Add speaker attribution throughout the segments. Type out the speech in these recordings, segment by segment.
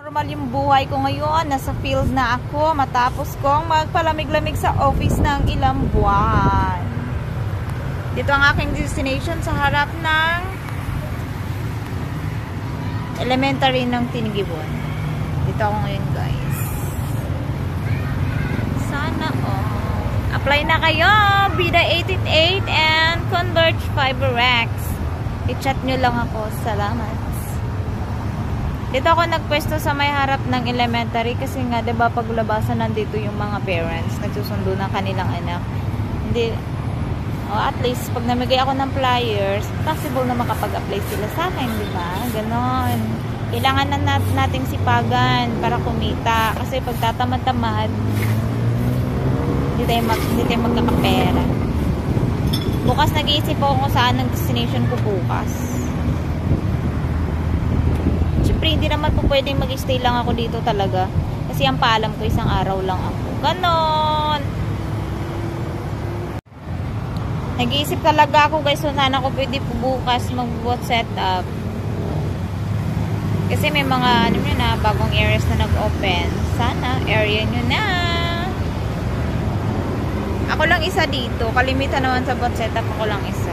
Speaker 1: Normal yung buhay ko ngayon. Nasa field na ako matapos kong magpalamig-lamig sa office ng ilang buwan. Dito ang aking destination sa harap ng elementary ng Tinigibon. Dito ako ngayon, guys. Sana apply na kayo, Bida 888 and Converge FiberX. I-chat nyo lang ako. Salamat. Dito ako nagpwesto sa may harap ng elementary kasi nga, diba, paglabasan nandito yung mga parents, nagsusundo ng kanilang anak. Hindi, at least, pag namigay ako ng flyers, possible na makapag-apply sila sa akin, diba? Ganon. Kailangan na nating sipagan para kumita. Kasi pag tatamad-tamad, hindi tayo magkakapera. Bukas nag-iisip ako kung saan ang destination ko bukas. Siyempre, hindi naman po pwedeng mag-stay lang ako dito talaga. Kasi ang paalam ko, isang araw lang ako. Ganon! Nag-iisip talaga ako, guys, so sana ako pwede po bukas mag-bot setup. Kasi may mga, ano nyo na, bagong areas na nag-open. Sana, area nyo na. Ako lang isa dito. Kalimitan naman sa bot setup, ako lang isa.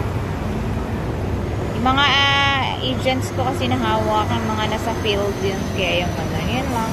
Speaker 1: Mga agents ko kasi nahawak ang mga nasa field yun. Kaya yung mga yan lang.